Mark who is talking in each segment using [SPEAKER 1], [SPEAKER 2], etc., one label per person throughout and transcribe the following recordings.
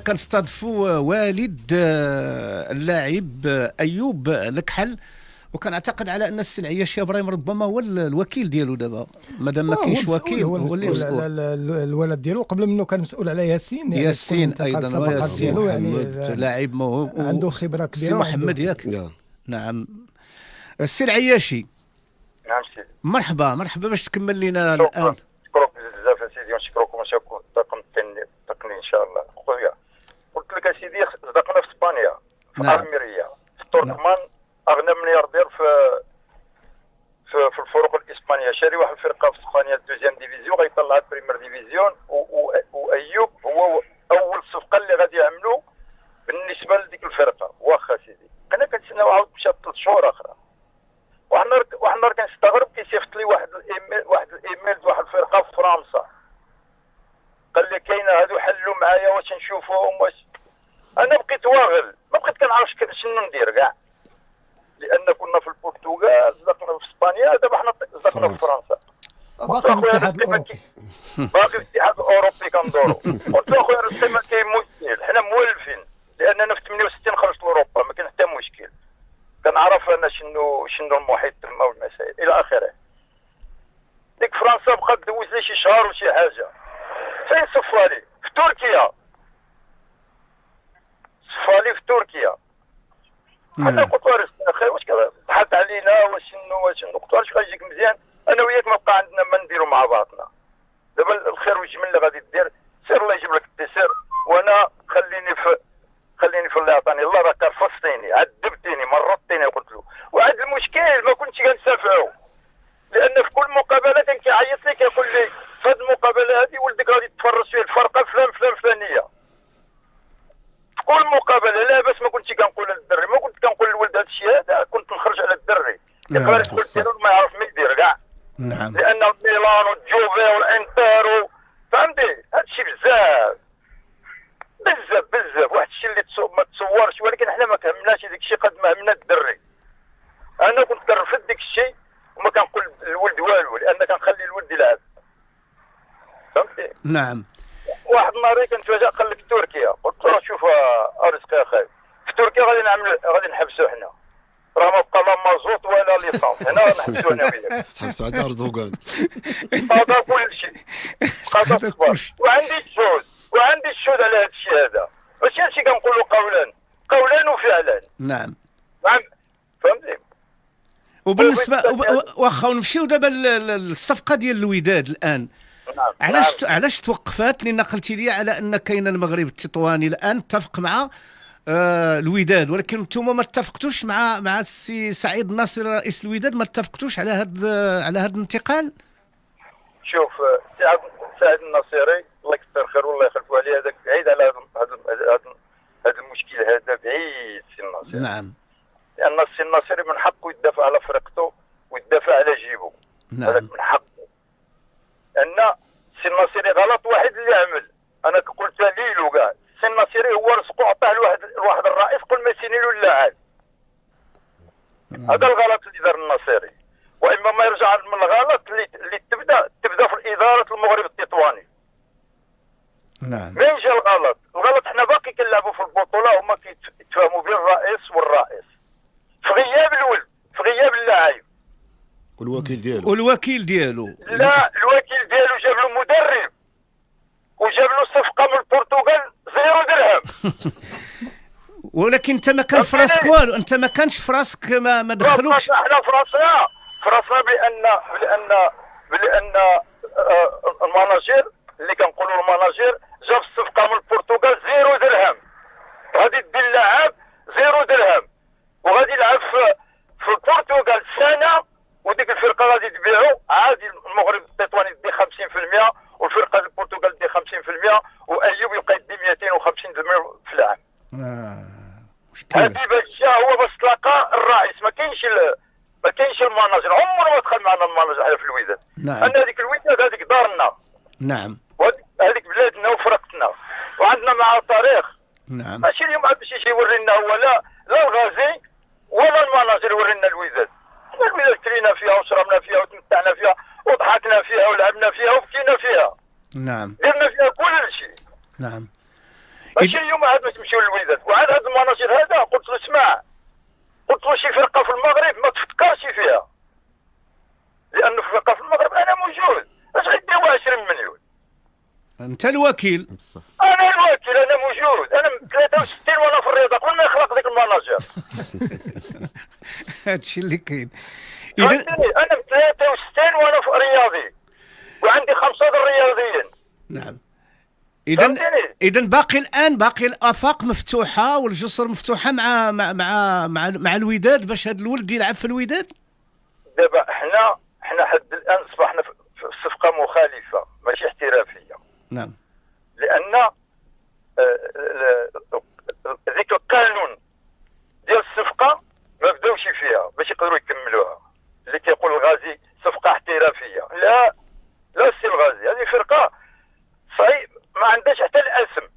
[SPEAKER 1] كنستضيفوا والد اللاعب ايوب الكحل، وكنعتقد على ان السي العياشي ابراهيم ربما هو الوكيل ديالو دابا، مادام ما كاينش وكيل
[SPEAKER 2] هو اللي مسؤول على الولد ديالو. قبل منه كان مسؤول على ياسين،
[SPEAKER 1] يعني ياسين ايضا، وياسين
[SPEAKER 2] يعني
[SPEAKER 1] لاعب موهوب
[SPEAKER 2] عنده خبره كبيره.
[SPEAKER 1] السي محمد ياك؟ نعم. السي العياشي.
[SPEAKER 3] نعم سيدي.
[SPEAKER 1] مرحبا باش تكمل لنا الان.
[SPEAKER 3] نشكرك بزاف سيدي، ونشكركم وشكرا الطاقم التقني ان شاء الله. خويا قلت لك سيدي صدقنا في اسبانيا، في الميريا، في تركمان، اغنى ملياردير في الفرق الاسبانيه، شاري واحد الفرقه في اسبانيا دوزيام ديفيزيون غيطلعها بريمير ديفيزيون، وايوب هو اول صفقه اللي غادي يعملوا بالنسبه لديك الفرقه. واخا سيدي انا كنتسناو عاود مشات 3 شهور اخرى، وحنا كنستغرب كيصيفط لي واحد الايميل واحد الفرقه في فرنسا، قال لي كاينه هادو حلوا معايا واش نشوفوهم واش. انا بقيت واغل، ما بقيت كنعرف شنو ندير كاع، لان كنا في البرتغال، صدقنا في اسبانيا، دابا حنا صدقنا في فرنسا.
[SPEAKER 2] باقي الاتحاد الاوروبي
[SPEAKER 3] باقي الاتحاد الاوروبي كندورو. قلت له اخويا راه ما كاين مشكل، حنا مولفين، لاننا في 68 خرجت لاوروبا، ما كاين حتى مشكل، كنعرف انا شنو المحيط تما والمسائل الى اخره. ديك فرنسا بقات دوز لي شي شهر وشي حاجه، فين صفالي؟ في تركيا. صفالي في تركيا. انا قلت له اخي واش بحث علينا واش شنو قلت له واش غيجيك مزيان، انا وياك ما بقى عندنا ما نديروا مع بعضنا. دابا الخير والجمل اللي غادي دير، سير الله يجيب لك التيسير، وانا خليني في اللي عطاني الله، راك رفضتيني، عذبتيني، مرضتيني. قلت له وعاد المشكل ما كنتش كنسافعوا، لان في كل مقابله كان كيعيط لي كيقول لي في هذه المقابله هذه ولدك غادي تفرج فيه الفرقه فلانيه. في كل مقابله لا بس ما كنتش كنقول للدري، ما كنت كنقول للولد هذا الشيء هذا، كنت نخرج على الدري يقرا الكل ديالو ما يعرف ما يدير كاع.
[SPEAKER 1] نعم.
[SPEAKER 3] لان ميلان والجوفي والانتر فهمتي هذا الشيء بزاف واحد الشيء اللي ما تصورش، ولكن حنا ما كهمناش ديك الشيء قد ما همنا الدري. انا كنت كنرفض ديك الشيء وما كنقول للولد والو، لان كنخلي الولد يلعب، فهمتي.
[SPEAKER 1] نعم.
[SPEAKER 3] واحد النهار كنتواجه قال لك تركيا، قلت له شوف رزقي اخي، في تركيا غادي نحبسوا حنا، راه ما بقى لا مازوت ولا ليسانس، هنا نحبسوا حنا وياك.
[SPEAKER 4] تحبسوا على اردوغان.
[SPEAKER 3] هذا كل شيء. هذا كل شيء. وعندي الشهود على هذا الشيء هذا، ماشي هادشي كنقولوا قولا وفعلا.
[SPEAKER 1] نعم.
[SPEAKER 3] فهمتي.
[SPEAKER 1] وبالنسبه واخا نمشيو دابا للصفقه ديال الوداد الان.
[SPEAKER 3] نعم.
[SPEAKER 1] علاش توقفات؟ لان قلتي لي على ان كاين المغرب التطواني الان اتفق مع الوداد، ولكن انتم ما اتفقتوش مع السي سعيد الناصر رئيس الوداد، ما اتفقتوش على هذا الانتقال.
[SPEAKER 3] شوف سعيد الناصري الله يكثر خير والله يخلفوا عليه، هذاك بعيد على هذا المشكل هذا، بعيد السي الناصري.
[SPEAKER 1] نعم.
[SPEAKER 3] لان السي الناصري من حقه يدافع على فرقته ويدافع على جيبه.
[SPEAKER 1] نعم.
[SPEAKER 3] هذاك من حقه. لان السي الناصري غلط واحد اللي عمل، انا قلتها ليلو كاع، السي الناصري هو رزقه عطاه لواحد الرئيس قبل ما يسيني له اللاعب. هذا الغلط اللي دار الناصري، واما ما يرجع من الغلط اللي تبدا في اداره المغرب التطواني.
[SPEAKER 1] نعم.
[SPEAKER 3] منين جا الغلط حنا باقي كنلعبوا في البطوله، هما كيتفاهموا بين الرئيس والرئيس في غياب الولد، في غياب اللاعب
[SPEAKER 4] والوكيل ديالو.
[SPEAKER 3] لا الوكيل ديالو جاب له مدرب وجاب له صفقه من البرتغال 0 درهم.
[SPEAKER 1] ولكن انت ما كان في راسك والو، انت ما كانش في راسك، ما دخلوكش.
[SPEAKER 3] احنا في راسنا بان المناجير اللي كنقولوا المناجير جاب الصفقه من البرتغال 0 درهم، غادي دير اللاعب 0 درهم، وغادي يلعب في البرتغال سنه، وديك الفرقه غادي تبيعو عادي. المغرب التطواني يدي 50% والفرقه البرتغال تدي 50%، وايوب يبقى يدي 250% في العام.
[SPEAKER 1] مشكل.
[SPEAKER 3] هذه باش هو باش تلاقى الرئيس، ما كاينش المناجر، عمره ما دخل معنا المناجر على في الوداد.
[SPEAKER 1] نعم.
[SPEAKER 3] ان هذيك الوداد هذيك دارنا.
[SPEAKER 1] نعم.
[SPEAKER 3] هذيك بلادنا وفرقتنا وعندنا معها تاريخ.
[SPEAKER 1] نعم.
[SPEAKER 3] ماشي اليوم عاد باش يجي يورينا هو لا الغازي ولا المناجر يورينا الوداد. حنا الوداد كلينا فيها وشربنا فيها وتمتعنا فيها وضحكنا فيها ولعبنا فيها وبكينا فيها.
[SPEAKER 1] نعم.
[SPEAKER 3] درنا فيها كل شيء.
[SPEAKER 1] نعم.
[SPEAKER 3] ماشي اليوم عاد باش تمشيو للوليدات. وعاد هذا المناجر هذا قلت له اسمع، قلت له شي فرقه في المغرب ما تفكرش فيها، لانه في فرقه في المغرب انا موجود، اش غيديروا 20 مليون؟
[SPEAKER 1] انت الوكيل.
[SPEAKER 3] انا الوكيل، انا موجود، انا 63 وانا في الرياضه قبل ما يخلق ذاك المناجر.
[SPEAKER 1] هادشي اللي كاين.
[SPEAKER 3] اذا انا 63 وانا في رياضي وعندي 5 رياضيين.
[SPEAKER 1] نعم. اذا باقي الافاق مفتوحه والجسر مفتوحه مع الوداد باش هذا الولد يلعب في الوداد.
[SPEAKER 3] دابا حنا حد الان اصبحنا في صفقه مخالفه ماشي احترافيه.
[SPEAKER 1] نعم.
[SPEAKER 3] لان ذيك القانون ديال الصفقه ما بداوش فيها باش يقدروا يكملوها. اللي كيقول الغازي صفقه احترافيه، لا السي الغازي، هذه فرقه صحيح ما عندهاش حتى الاسم.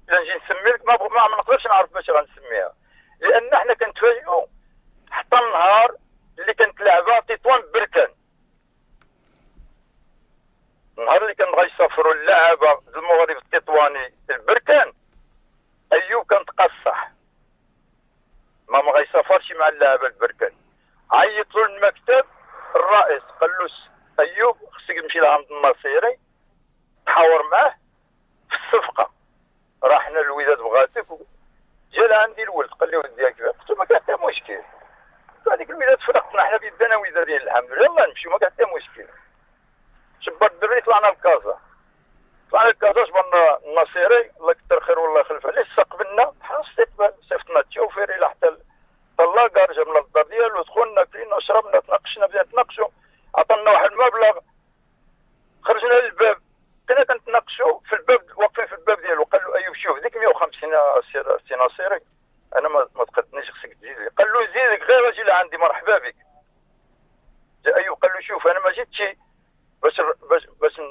[SPEAKER 3] الا نجي نسمي لك ما نقدرش نعرف باش غنسميها، لان حنا كنتفاجئوا حتى النهار اللي كانت لعبه تطوان بركان. النهار اللي كان غيسافروا اللعابه المغرب التطواني البركان، ايوب كان تقصح ما غيسافرش مع اللعابه البركان. عيط له المكتب الرئيس قال له ايوب خصك تمشي لعند الناصيري تحاور معاه في الصفقه، راه حنا الوداد بغاتك. جا لعندي الولد قال لي ودي كيفاش؟ قلت له ما كان حتى مشكل، هذيك الوداد فرقتنا حنا بيدنا ودادين الحمد لله، يلاه نمشيو ما كان حتى مشكل. شبر الدري طلعنا لكازا، جبرنا الناصيري الله يكثر خير والله يخلف عليه، استقبلنا بحال استقبال، صيفطنا التشوفير الى حتى اللاكار، جبنا للدار ديالو، دخلنا كلينا شربنا تناقشنا بدينا نتناقشوا، عطانا واحد المبلغ، خرجنا للباب كنا كنتناقشوا في الباب، واقفين في الباب ديالو. قال له ايوب شوف ديك 150 سي ناصيري انا ما تقدنيش، خصك تزيد لي. قال له زيدك غير اجي لعندي مرحبا بك. جا ايوب قال له شوف انا ما جيتش باش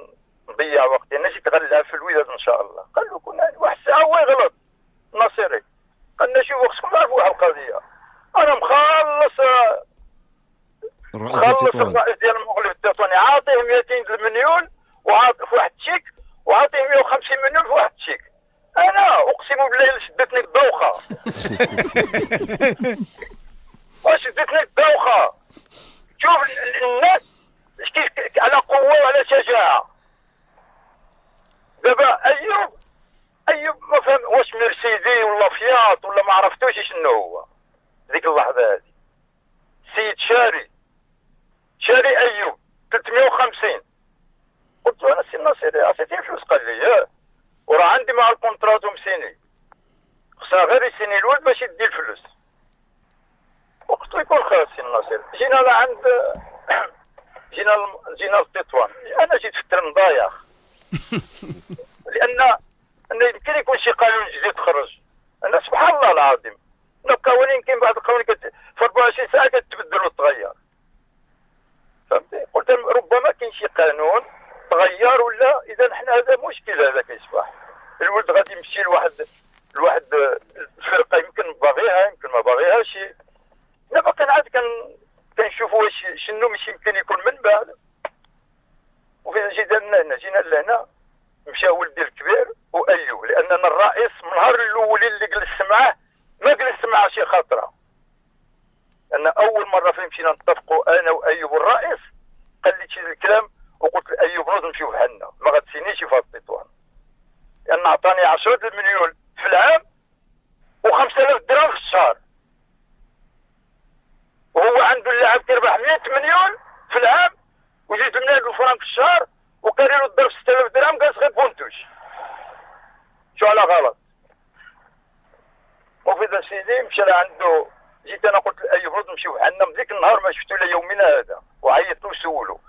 [SPEAKER 3] نضيع وقتي، انا جيت غنلعب في الوداد ان شاء الله. قال له كنا واحد الساعه هو يغلط ناصيري، قال لنا شوفوا خصكم تعرفوا واحد القضيه، انا مخلص الرئيس ديال المغرب التطواني عاطيه 200 مليون وعاطي في واحد التشيك، وعاطيه 150 مليون في واحد التشيك. انا اقسم بالله شدتني الدوخه. وشدتني الدوخه. شوف الناس على قوه وعلى شجاعه. دابا ايوب ما فهم واش مرسيدي ولا فيات ولا ما عرفتوش شنو هو ديك اللحظه هذه. السيد شاري ايوب 350. قلت له انا سي ناصيري عطيتيه فلوس، قال لي وراه عندي مع الكونترات ومسيني، خصها غير يسيني الولد باش يدي الفلوس. وقت يكون خلاص سي ناصيري جينا لعند جينا للتطوان. انا جيت في الترم ضايع لان يمكن يكون شي قانون جديد خرج. انا سبحان الله العظيم القوانين كاين بعض القوانين في 24 ساعه كتبدل وتغير، فهمتي؟ قلت ربما كاين شي قانون تغير ولا اذا حنا هذا مشكل. هذا كيصبح الولد غادي يمشي لواحد الفرقه يمكن باغيها يمكن ما باغيهاش. حنا باقي عاد كنشوفوا واش شنو مش يمكن يكون من بعد. وفين جينا لهنا مشى ولدي الكبير وايوب، لاننا الرئيس من النهار الاول اللي جلست معاه ما جلست معاه شي خاطره. لان اول مره فين مشينا نتفقوا انا وايوب والرئيس قال لي شي الكلام وقلت لايوب روز نمشيو بحالنا ما غتسينيش في التطوان، لان عطاني 10 مليون في العام و5000 درهم في الشهر، وهو عنده اللاعب كيربح 100 مليون في العام ويزيد 800 فرنك في الشهر، وكاري له الضرب 6000 درهم قالت غير بونتوش. شو على غلط. وفي ذا سيدي مشى لعنده، جيت انا قلت لايوب روز نمشيو بحالنا. من ذيك النهار ما شفتو الى يومنا هذا، وعيطت له وسولو.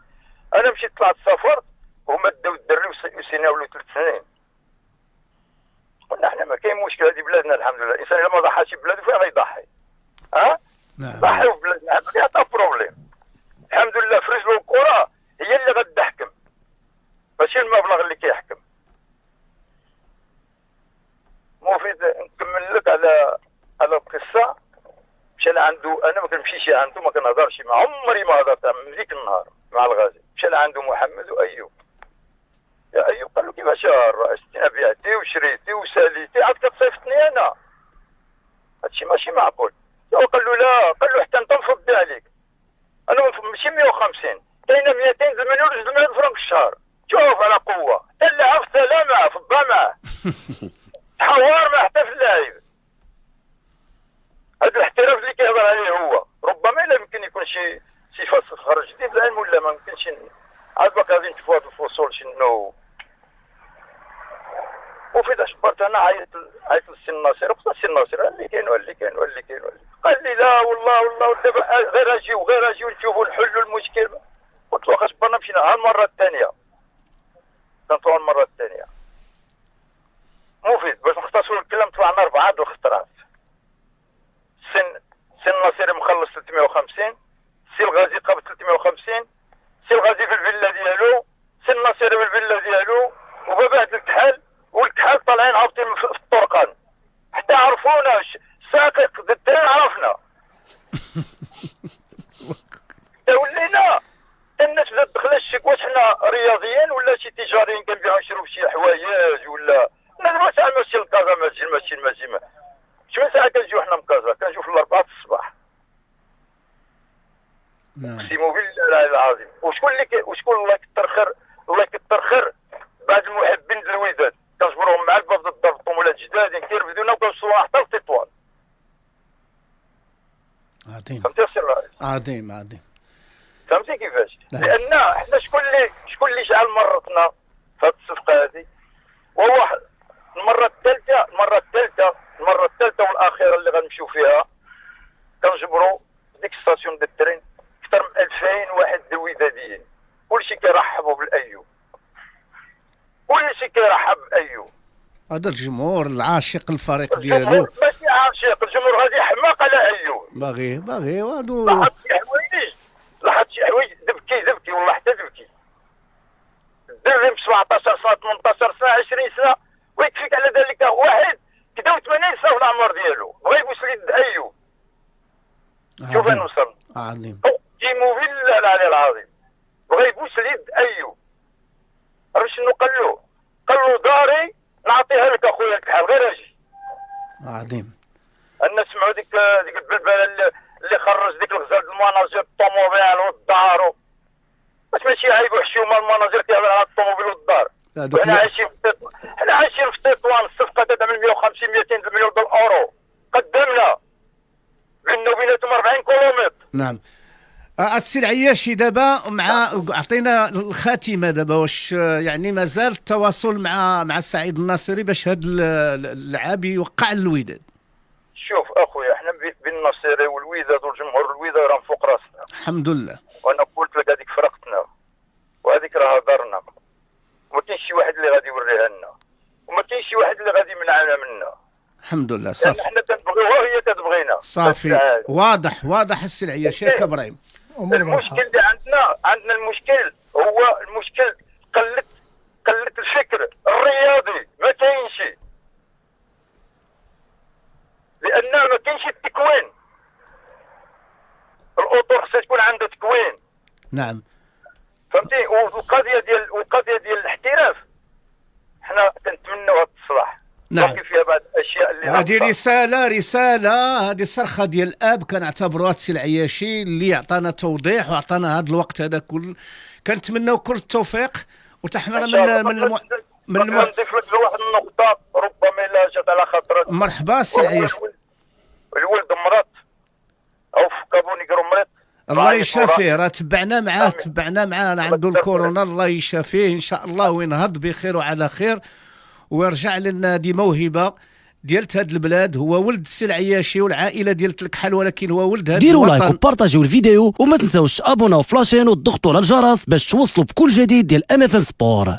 [SPEAKER 3] انا مشيت طلعت سافرت وهما داو الدري وسيناو له 3 سنين. قلنا احنا ما كاين مشكل، هذه بلادنا الحمد لله، الانسان الا ما ضحاش ببلاده فين غيضحي؟
[SPEAKER 1] نعم.
[SPEAKER 3] ضحيو في بلادنا ما فيها حتى بروبليم. الحمد لله في رجلو الكره هي اللي غتحكم ماشي المبلغ اللي كيحكم. مفيد نكمل لك على القصه. مشى لعنده، انا ما كنمشيش عنده ما كنهضرش معاه، عمري ما هضرت من ذيك النهار مع الغازي. مشى لعنده محمد وايوب. يا ايوب قال له كيفاش شهر 60 بعتي وشريتي وساليتي عاد كتصيفطني انا. هادشي ماشي معقول. هو قال له لا، قال له حتى انت نفضي عليك. انا ماشي 150 كاينه 200 مليون ولا 2 مليون فرنك في الشهر. شوف على قوه حتى اللاعب في السلامه في الضمع تحور ما حتى في اللاعب. هذا الاحتراف اللي كيهضر عليه هو ربما لا يمكن يكون شي فصل خرج جديد العلم ولا ما يمكنش. عاد باقي غادي نشوفوا هذا الفصول شنو. وفي ذا شبرت انا عيطت للسي الناصر، قلت السي الناصر اللي كاين واللي كاين واللي كاين واللي قال لي لا والله دابا غير اجيو نشوفوا نحلوا المشكل. قلت له واخا شبرنا مشينا ها المره الثانيه كانت المره الثانيه مفيد باش نختصروا الكلام. طلعنا 4 د الخطرات. سي الناصري مخلص 350، سي الغازي قابل 350، سي الغازي في الفيلا ديالو، سي الناصري في الفيلا ديالو، وباباه الكحل والكحل طالعين هابطين في الطرقان حتى عرفونا ساقط الدراري عرفنا. ولينا الناس بدات تدخل الشك واش حنا رياضيين ولا شي تجاريين كنبيعوا نشرو شي حوايج ولا لا ساعه ماشي لكازا ماشي شنو ساعه كنجيو حنا من كازا كنجيو في 4 الصباح. اقسم بالله العظيم. وشكون الله يكثر خير بعد المحبين ديال الوداد كنجبروهم مع الباب ضد الضبط ولا جداد كيرفدونا وكنوصلوا حتى لتطوان.
[SPEAKER 1] عظيم
[SPEAKER 3] فهمتي السي الرئيس؟
[SPEAKER 1] عظيم.
[SPEAKER 3] فهمتي كيفاش؟ لان حنا شكون اللي شعل مرتنا في هذه الصفقه هذه؟ وهو المره الثالثه والاخيره اللي غنمشيو فيها كنجبروا ديك ستاسيون ديال الترين اكثر من 2000 واحد وداديين. كلشي كيرحبوا بالايوب، كلشي كيرحب بايوب.
[SPEAKER 1] هذا الجمهور العاشق الفريق ديالو
[SPEAKER 3] ماشي عاشق، الجمهور غادي حماق على ايوب.
[SPEAKER 1] باغي وهادو
[SPEAKER 3] لاحظت شي حوايج دبكي والله حتى دبكي. الدرب 17 سنه 18 سنه 20 سنه ويكفيك على ذلك واحد كدا 80 سنه في العمر ديالو بغا يبوس اليد ايوب. شوف فين وصل.
[SPEAKER 1] عظيم.
[SPEAKER 3] اقسم بالله العلي العظيم بغا يبوس اليد ايوب. عرفت شنو قال له؟ قال له داري نعطيها لك اخويا الكحل غير اجي.
[SPEAKER 1] عظيم.
[SPEAKER 3] الناس سمعوا ديك البلبله اللي خرج ديك الغزال المناجر الطوموبيل والدار. واش ماشي عيب وحشومه المناجر كيهضر على الطوموبيل والدار. حنا عايشين في تطوان. الصفقه تدعم 150 200 مليون دولار اورو قدامنا بيننا وبيناتهم 40 كيلومتر.
[SPEAKER 1] نعم. السي العياشي دابا عطينا الخاتمه دابا واش يعني مازال التواصل مع سعيد الناصري باش هذا اللعاب يوقع للوداد؟
[SPEAKER 3] شوف اخويا حنا بين الناصري والوداد والجمهور الوداد راهم فوق راسنا
[SPEAKER 1] الحمد لله.
[SPEAKER 3] وانا قلت لك هذيك فرقتنا وهذيك راه دارنا. وما كاينش شي واحد اللي غادي يوريها لنا وما كاينش شي واحد اللي غادي يمنعنا منها.
[SPEAKER 1] الحمد لله صافي.
[SPEAKER 3] حنا كنبغيوها وهي كتبغينا.
[SPEAKER 1] صافي واضح السي العياشي ياك ابراهيم.
[SPEAKER 3] المشكل اللي عندنا المشكل هو المشكل قلة الفكر الرياضي ما كاينش. لان ما كاينش التكوين. الاطر خصها تكون عندها تكوين.
[SPEAKER 1] نعم.
[SPEAKER 3] فهمتي؟ والقضيه ديال الاحتراف حنا كنتمناوها تصلح.
[SPEAKER 1] نعم.
[SPEAKER 3] فيها بعض الاشياء اللي
[SPEAKER 1] هذه رساله هذه صرخه ديال الاب كنعتبروها السي العياشي اللي عطانا توضيح وعطانا هذا الوقت هذا كل. كنتمناو كل التوفيق وتحنا من
[SPEAKER 3] نضيف لك واحد النقطه ربما الا جات على خاطرك.
[SPEAKER 1] مرحبا السي العياشي.
[SPEAKER 3] الولد مرض او في كابونيكرو مرض.
[SPEAKER 1] الله يشافيه. راه تبعنا معاه عنده الكورونا. الله يشافيه ان شاء الله وينهض بخير وعلى خير ويرجع لنا. هذه موهبه ديال هاد البلاد. هو ولد السي العياشي والعائله ديال الكحل ولكن هو ولد هذا
[SPEAKER 4] ديروا
[SPEAKER 1] الوطن.
[SPEAKER 4] لايك وبارطاجيو الفيديو وما تنساوش ابوناو في لاشين وتضغطوا على الجرس باش توصلوا بكل جديد ديال MFM سبور.